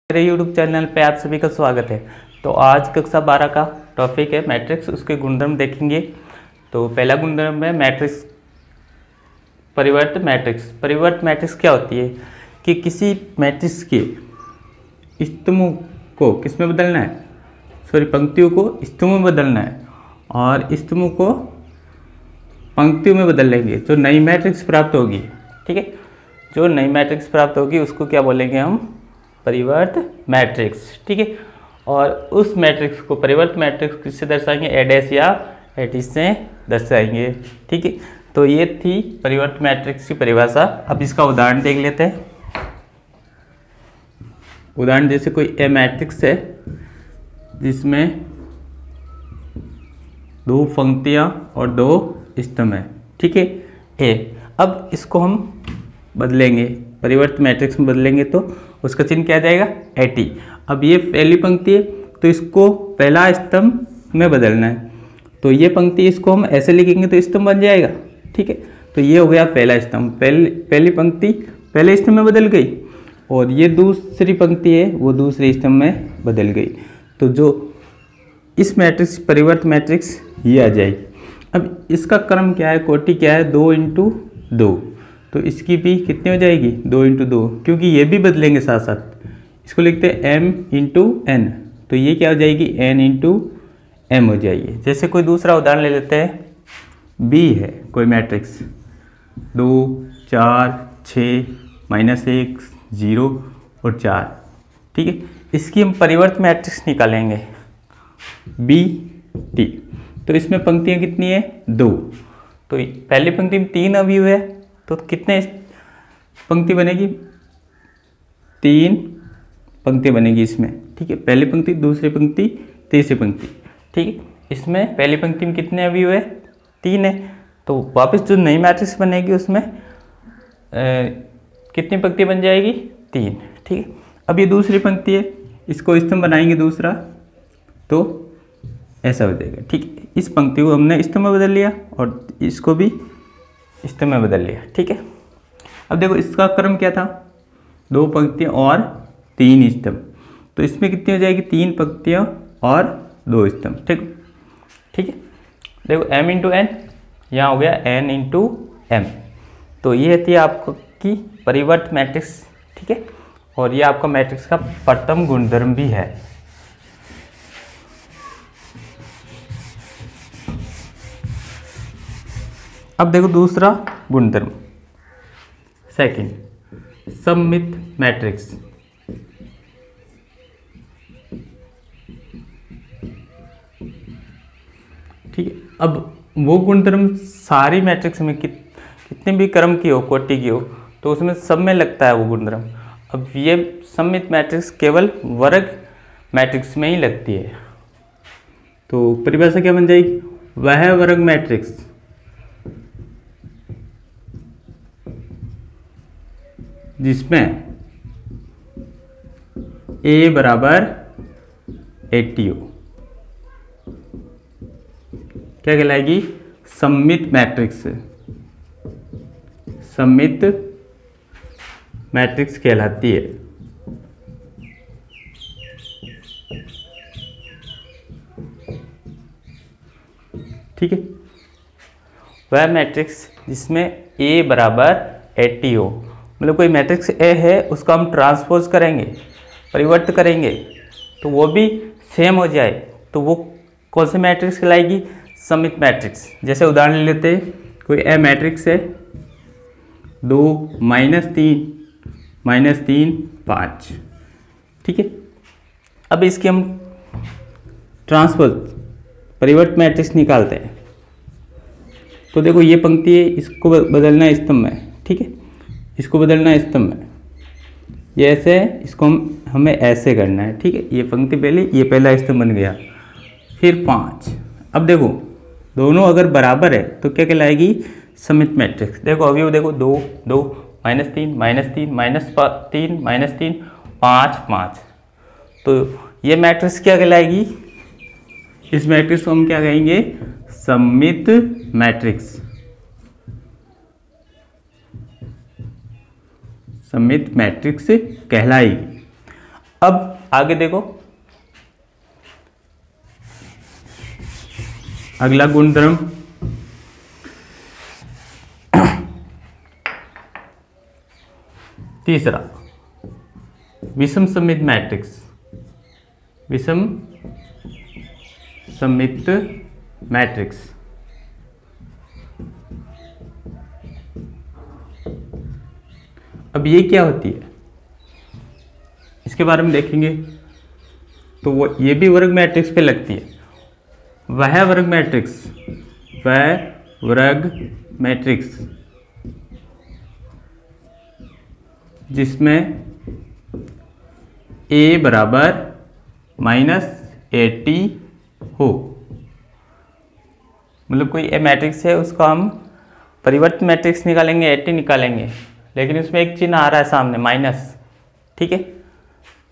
मेरे YouTube channel पे आप सभी का स्वागत है। तो आज कक्षा 12 का टॉपिक है मैट्रिक्स, उसके गुणधर्म देखेंगे। तो पहला गुणधर्म है मैट्रिक्स परिवर्त मैट्रिक्स। परिवर्त मैट्रिक्स क्या होती है कि किसी मैट्रिक्स के स्तंभों को किस में बदलना है, पंक्तियों को स्तंभों में बदलना है और स्तंभों को पंक्तियों में बदल लेंगे। जो नई मैट्रिक्स प्राप्त होगी, ठीक है, जो नई मैट्रिक्स प्राप्त होगी उसको क्या बोलेंगे हम, परिवर्त मैट्रिक्स, ठीक है। और उस मैट्रिक्स को परिवर्त मैट्रिक्स किससे दर्शाएंगे, एडैश या एटी से दर्शाएंगे, ठीक है। तो ये थी परिवर्त मैट्रिक्स की परिभाषा। अब इसका उदाहरण देख लेते हैं। उदाहरण जैसे कोई ए मैट्रिक्स है जिसमें दो पंक्तियां और दो स्तंभ है, ठीक है, ए। अब इसको हम बदलेंगे, परिवर्त मैट्रिक्स में बदलेंगे तो उसका चिन्ह क्या आ जाएगा, एटी। अब ये पहली पंक्ति है तो इसको पहला स्तंभ में बदलना है, तो ये पंक्ति इसको हम ऐसे लिखेंगे तो स्तंभ बन जाएगा, ठीक है। तो ये हो गया पहला स्तंभ, पहली पंक्ति पहले स्तंभ में बदल गई और ये दूसरी पंक्ति है वो दूसरे स्तंभ में बदल गई। तो जो इस मैट्रिक्स परिवर्त मैट्रिक्स ये आ जाएगी। अब इसका क्रम क्या है, कोटि क्या है, 2 × 2। तो इसकी भी कितनी हो जाएगी, 2 × 2, क्योंकि ये भी बदलेंगे साथ साथ। इसको लिखते हैं m × n, तो ये क्या हो जाएगी, n × m हो जाएगी। जैसे कोई दूसरा उदाहरण ले लेते हैं। b है कोई मैट्रिक्स, 2 4 6 -1 0 और 4, ठीक है। इसकी हम परिवर्त मैट्रिक्स निकालेंगे b t। तो इसमें पंक्तियाँ कितनी है, 2। तो पहली पंक्ति में 3 अवयव है तो कितने पंक्ति बनेगी, 3 पंक्ति बनेगी इसमें, ठीक है। पहली पंक्ति, दूसरी पंक्ति, तीसरी पंक्ति, ठीक है। इसमें पहली पंक्ति में कितने अवयव है, 3 है। तो वापस जो नई मैट्रिक्स बनेगी उसमें कितनी पंक्ति बन जाएगी, 3, ठीक है। अब ये दूसरी पंक्ति है, इसको स्तंभ बनाएंगे दूसरा तो ऐसा हो जाएगा, ठीक है। इस पंक्ति को हमने स्तंभ में बदल लिया और इसको भी स्तंभ में बदल लिया, ठीक है। अब देखो इसका क्रम क्या था, 2 पंक्तियाँ और 3 स्तंभ। तो इसमें कितनी हो जाएगी, 3 पंक्तियाँ और 2 स्तंभ, ठीक है। देखो m × n, यहाँ हो गया n × m। तो ये थी आपकी परिवर्त मैट्रिक्स, ठीक है। और ये आपका मैट्रिक्स का प्रथम गुणधर्म भी है। अब देखो दूसरा गुणधर्म, सेकंड, सममित मैट्रिक्स। ठीक है। अब वो गुणधर्म सारी मैट्रिक्स में कितने भी क्रम की हो, कोटि की हो, तो उसमें सब में लगता है वो गुणधर्म। अब ये सममित मैट्रिक्स केवल वर्ग मैट्रिक्स में ही लगती है। तो परिभाषा क्या बन जाएगी, वह वर्ग मैट्रिक्स जिसमें A बराबर 80 हो, क्या कहलाएगी, सममित मैट्रिक्स। सममित मैट्रिक्स कहलाती है। ठीक है, वह मैट्रिक्स जिसमें A बराबर 80 हो, मतलब कोई मैट्रिक्स ए है उसका हम ट्रांसपोज करेंगे, परिवर्त करेंगे तो वो भी सेम हो जाए, तो वो कौन से मैट्रिक्स कहलाएगी, सममित मैट्रिक्स। जैसे उदाहरण ले लेते हैं, कोई ए मैट्रिक्स है, 2 -3 -3 5, ठीक है। अब इसके हम ट्रांसपोज परिवर्त मैट्रिक्स निकालते हैं। तो देखो ये पंक्ति है, इसको बदलना है स्तंभ में, ठीक है, इसको बदलना है स्तंभ में, ये ऐसे है, इसको हमें ऐसे करना है, ठीक है। ये पंक्ति पहले, ये पहला स्तंभ बन गया, फिर 5। अब देखो दोनों अगर बराबर है तो क्या कहलाएगी, सममित मैट्रिक्स। देखो अभी देखो 2 2 -3 -3 -3 -3 5 5, तो ये मैट्रिक्स क्या कहलाएगी, इस मैट्रिक्स को हम क्या कहेंगे, सममित मैट्रिक्स। सममित मैट्रिक्स कहलाएगी। अब आगे देखो, अगला गुणधर्म तीसरा, विषम सममित मैट्रिक्स। विषम सममित मैट्रिक्स। अब ये क्या होती है, इसके बारे में देखेंगे। तो वो ये भी वर्ग मैट्रिक्स पे लगती है। वह वर्ग मैट्रिक्स, वह वर्ग मैट्रिक्स जिसमें a बराबर -80 हो, मतलब कोई ए मैट्रिक्स है, उसका हम परिवर्त मैट्रिक्स निकालेंगे, 80 निकालेंगे, लेकिन उसमें एक चिन्ह आ रहा है सामने माइनस, ठीक है,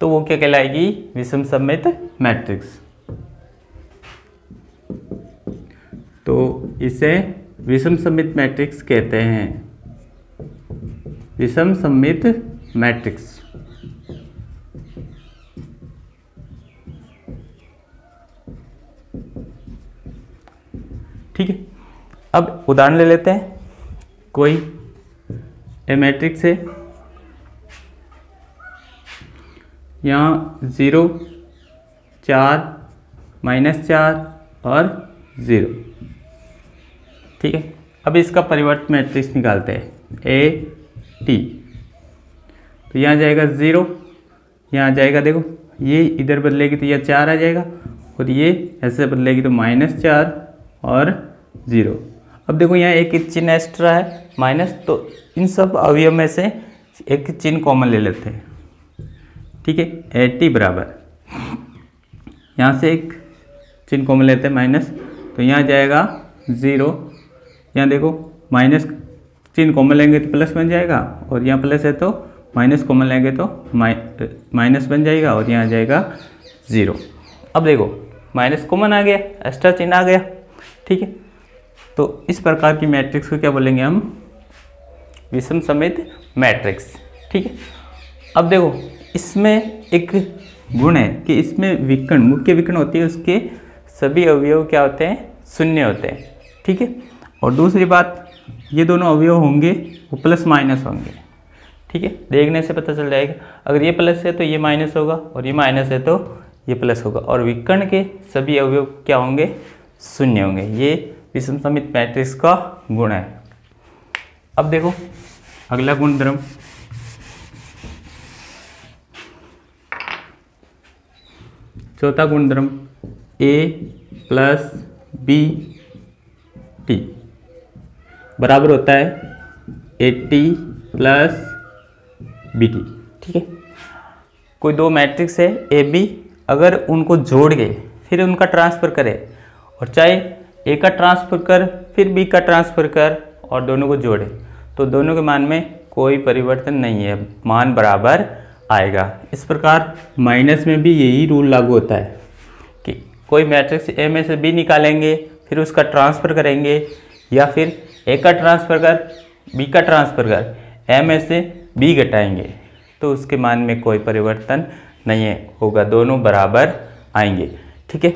तो वो क्या कहलाएगी, विषम सममित मैट्रिक्स। तो इसे विषम सममित मैट्रिक्स कहते हैं, विषम सममित मैट्रिक्स। ठीक है, अब उदाहरण ले लेते हैं। कोई ए मैट्रिक्स है, यहाँ 0, 4, -4 और 0, ठीक है। अब इसका परिवर्त मैट्रिक्स निकालते हैं, ए टी। तो यहाँ जाएगा 0, यहाँ जाएगा, देखो ये इधर बदलेगी तो यह 4 आ जाएगा, और ये ऐसे बदलेगी तो -4 और 0। अब देखो यहाँ एक चिन्ह एक्स्ट्रा है माइनस, तो इन सब अवयव में से एक चिन्ह कॉमन ले लेते हैं, ठीक है। ए टी बराबर, यहाँ से एक चिन्ह कॉमन लेते हैं माइनस, तो यहाँ जाएगा 0, यहाँ देखो माइनस चिन्ह कॉमन लेंगे तो प्लस बन जाएगा, और यहाँ प्लस है तो माइनस कॉमन लेंगे तो माइनस बन जाएगा, और यहाँ जाएगा 0। अब देखो माइनस कॉमन आ गया, एक्स्ट्रा चिन्ह आ गया, ठीक है। तो इस प्रकार की मैट्रिक्स को क्या बोलेंगे हम, विषम सममित मैट्रिक्स, ठीक है। अब देखो इसमें एक गुण है कि इसमें विकर्ण, मुख्य विकर्ण होती है, उसके सभी अवयव क्या होते हैं, शून्य होते हैं, ठीक है। और दूसरी बात, ये दोनों अवयव होंगे वो प्लस माइनस होंगे, ठीक है। देखने से पता चल जाएगा, अगर ये प्लस है तो ये माइनस होगा, और ये माइनस है तो ये प्लस होगा, और विकर्ण के सभी अवयव क्या होंगे, शून्य होंगे। ये विषम सममित मैट्रिक्स का गुण है। अब देखो अगला गुणधर्म, चौथा गुणधर्म, a + b t बराबर होता है AT + BT, ठीक है। कोई दो मैट्रिक्स है ए बी, अगर उनको जोड़ के फिर उनका ट्रांसफर करे, और चाहे ए का ट्रांसफर कर फिर बी का ट्रांसफर कर और दोनों को जोड़े, तो दोनों के मान में कोई परिवर्तन नहीं है, मान बराबर आएगा। इस प्रकार माइनस में भी यही रूल लागू होता है कि कोई मैट्रिक्स ए में से बी निकालेंगे, फिर उसका ट्रांसफ़र करेंगे, या फिर ए का ट्रांसफ़र कर बी का ट्रांसफ़र कर, ए में से बी घटाएंगे, तो उसके मान में कोई परिवर्तन नहीं है, होगा, दोनों बराबर आएंगे, ठीक है।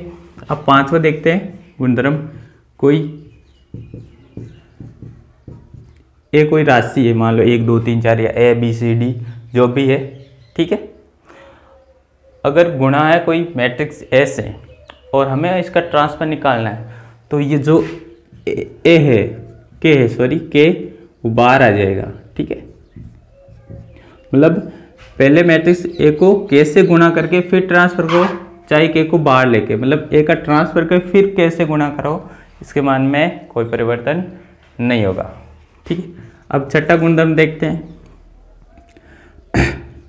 अब पांचवा देखते हैं गुणधर्म, कोई राशि है, मान लो 1 2 3 4 या ए बी सी डी जो भी है, ठीक है। अगर गुणा है कोई मैट्रिक्स ए से और हमें इसका ट्रांसफर निकालना है, तो ये जो ए है, के वो बाहर आ जाएगा, ठीक है। मतलब पहले मैट्रिक्स ए को के से गुणा करके फिर ट्रांसफर करो, चाहे के को बाहर लेके, मतलब ए का ट्रांसफर कर फिर के से गुणा करो, इसके मान में कोई परिवर्तन नहीं होगा, ठीक है। अब छठा गुणधर्म देखते हैं,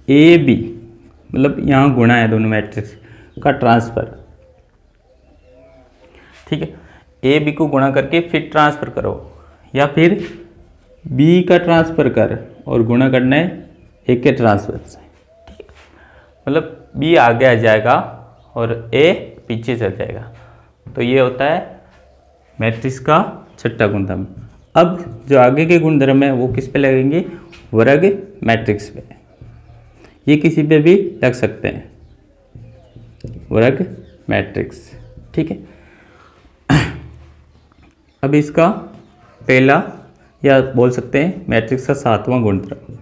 ए बी, मतलब यहाँ गुणा है दोनों मैट्रिक्स का ट्रांसफर, ठीक है। ए बी को गुणा करके फिर ट्रांसफर करो, या फिर बी का ट्रांसफर कर और गुणा करना है ए के ट्रांसफर से, ठीक है। मतलब बी आगे आ जाएगा और ए पीछे चल जाएगा, तो ये होता है मैट्रिक्स का छठा गुणधर्म। अब जो आगे के गुणधर्म है वो किस पे लगेंगे, वर्ग मैट्रिक्स पे, ये किसी पे भी लग सकते हैं। वर्ग मैट्रिक्स। ठीक है, अब इसका पहला या बोल सकते हैं मैट्रिक्स का 7वां गुणधर्म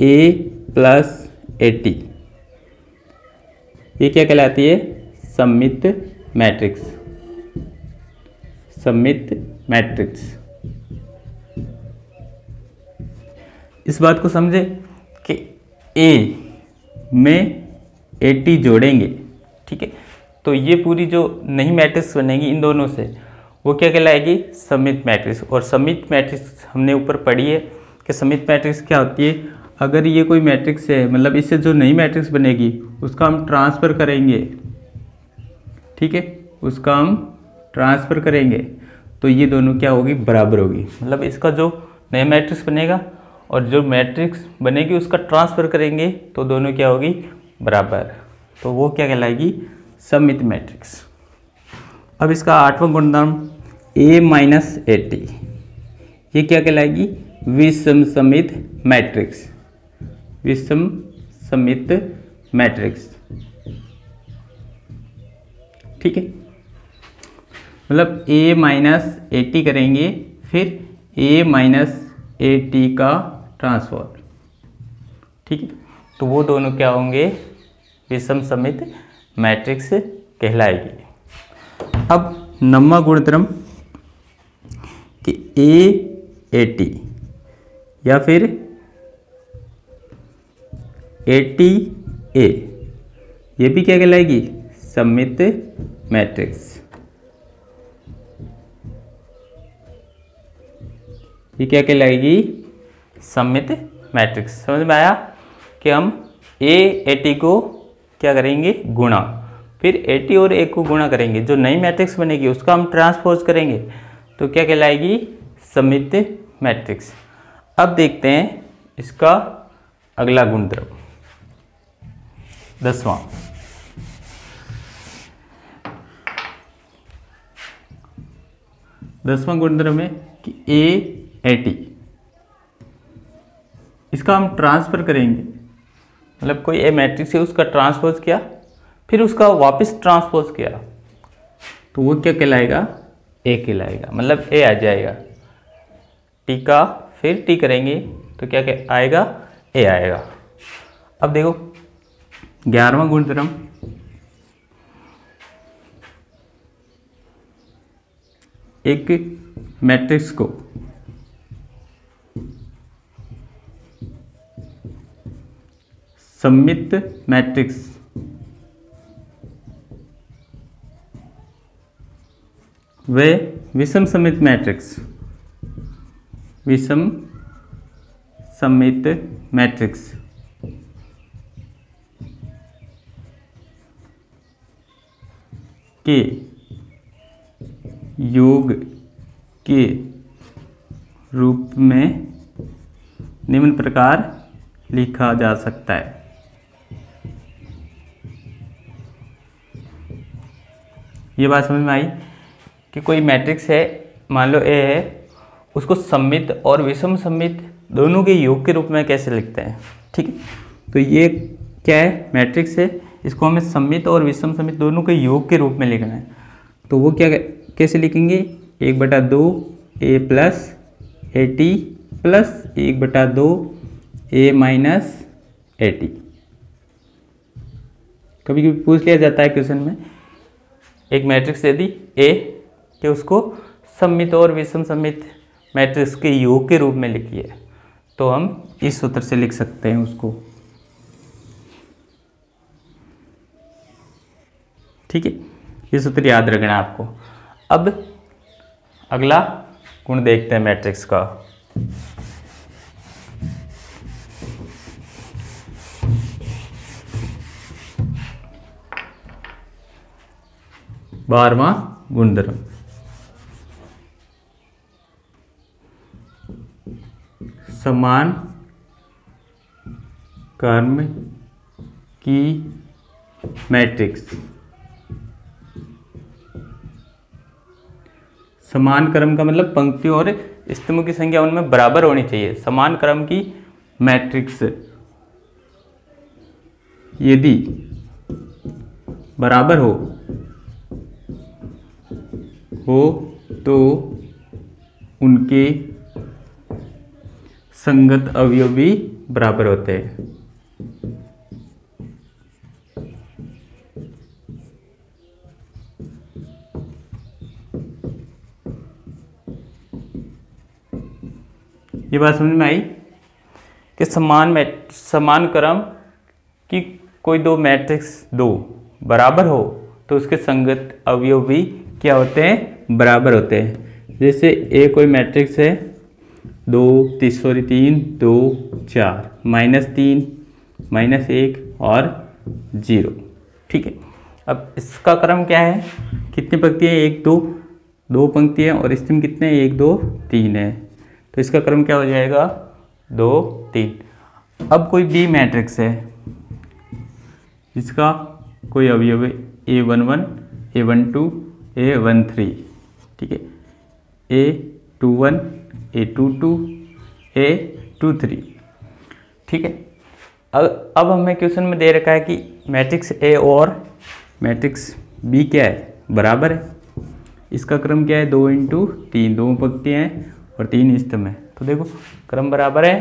A प्लस AT, ये क्या कहलाती है? सममित मैट्रिक्स। सममित मैट्रिक्स। इस बात को समझे कि A में AT जोड़ेंगे, ठीक है, तो ये पूरी जो नई मैट्रिक्स बनेगी इन दोनों से, वो क्या कहलाएगी? सममित मैट्रिक्स। और सममित मैट्रिक्स हमने ऊपर पढ़ी है कि सममित मैट्रिक्स क्या होती है? अगर ये कोई मैट्रिक्स है, मतलब इससे जो नई मैट्रिक्स बनेगी उसका हम ट्रांसफ़र करेंगे, ठीक है, उसका हम ट्रांसफ़र करेंगे तो ये दोनों क्या होगी? बराबर होगी। मतलब इसका जो नया मैट्रिक्स बनेगा और जो मैट्रिक्स बनेगी उसका ट्रांसफ़र करेंगे तो दोनों क्या होगी? बराबर। तो वो क्या कहलाएगी? सममित मैट्रिक्स। अब इसका 8वां गुणधर्म A माइनस AT, ये क्या कहलाएगी? विषम सममित मैट्रिक्स। विषम सममित मैट्रिक्स, ठीक है, मतलब A माइनस AT करेंगे फिर A माइनस AT का ट्रांसफर, ठीक है, तो वो दोनों क्या होंगे? विषम सममित मैट्रिक्स कहलाएगी। अब 9वां गुणधर्म कि A AT या फिर AT A, ये भी क्या कहलाएगी? सममित मैट्रिक्स। ये क्या कहलाएगी? सममित मैट्रिक्स। समझ में आया कि हम A AT को क्या करेंगे? गुणा, फिर AT और A को गुणा करेंगे, जो नई मैट्रिक्स बनेगी उसका हम ट्रांसपोज करेंगे तो क्या कहलाएगी? सममित मैट्रिक्स। अब देखते हैं इसका अगला गुणधर्म 10वां। 10वां गुणधर्म है कि A AT, इसका हम ट्रांसफ़र करेंगे, मतलब कोई ए मैट्रिक्स है उसका ट्रांसपोज किया फिर उसका वापस ट्रांसपोज किया तो वो क्या कहलाएगा? ए कहलाएगा। मतलब ए आ जाएगा, टी का फिर टी करेंगे तो क्या आएगा? ए आएगा। अब देखो 11वां गुणधर्म एक मैट्रिक्स को सममित मैट्रिक्स व विषम सममित मैट्रिक्स, विषम सममित मैट्रिक्स के योग के रूप में निम्न प्रकार लिखा जा सकता है। ये बात समझ में आई कि कोई मैट्रिक्स है, मान लो ए है, उसको सममित और विषम सममित दोनों के योग के रूप में कैसे लिखते हैं? ठीक है, तो ये क्या है? मैट्रिक्स है, इसको हमें सममित और विषम सममित दोनों के योग के रूप में लिखना है। तो वो क्या कैसे लिखेंगे? 1/2 A plus AT plus 1/2 A minus AT। कभी कभी पूछ लिया जाता है क्वेश्चन में, एक मैट्रिक्स दे दी A कि उसको सममित और विषम सममित मैट्रिक्स के योग के रूप में लिखिए, तो हम इस सूत्र से लिख सकते हैं उसको। ठीक है, ये सूत्र याद रखना है आपको। अब अगला गुण देखते हैं मैट्रिक्स का। बारहवां गुणधर्म समान क्रम की मैट्रिक्स। समान क्रम का मतलब पंक्तियों और स्तंभों की संख्या उनमें बराबर होनी चाहिए। समान क्रम की मैट्रिक्स यदि बराबर हो तो उनके संगत अवयव भी बराबर होते हैं। ये बात समझ में आई कि समान क्रम की कोई दो मैट्रिक्स दो बराबर हो तो उसके संगत अवयव भी क्या होते हैं, बराबर होते हैं। जैसे ए कोई मैट्रिक्स है 2 3 2 4 -3 -1 और 0, ठीक है। अब इसका क्रम क्या है, कितनी पंक्तियाँ, 1 2 2 पंक्तियाँ और इसमें कितने 1 2 3 है, तो इसका क्रम क्या हो जाएगा 2 3। अब कोई बी मैट्रिक्स है, इसका कोई अवयव है A11 A12 A13, ठीक है, A21 A22 A23, ठीक है। अब हमें क्वेश्चन में दे रखा है कि मैट्रिक्स ए और मैट्रिक्स बी क्या है, बराबर है। इसका क्रम क्या है 2 × 3, 2 पंक्तियाँ हैं और 3 स्तंभ है, तो देखो क्रम बराबर है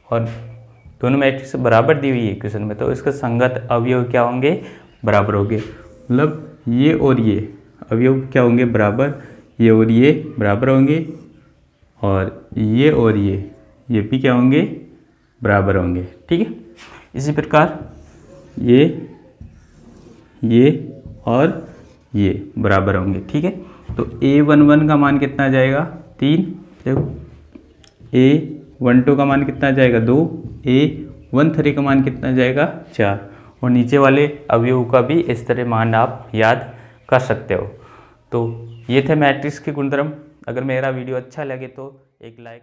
और दोनों मैट्रिक्स बराबर दी हुई है क्वेश्चन में, तो इसका संगत अवयव क्या होंगे, बराबर होंगे। मतलब ये और ये अवयव क्या होंगे, बराबर, ये और ये बराबर होंगे और ये और ये भी क्या होंगे, बराबर होंगे, ठीक है। इसी प्रकार ये और ये बराबर होंगे, ठीक है। तो A11 का मान कितना आ जाएगा 3, देखो A12 का मान कितना आ जाएगा 2, A13 का मान कितना आ जाएगा 4, और नीचे वाले अवयव का भी इस तरह मान आप याद कर सकते हो। तो ये थे मैट्रिक्स के गुणधर्म। अगर मेरा वीडियो अच्छा लगे तो एक लाइक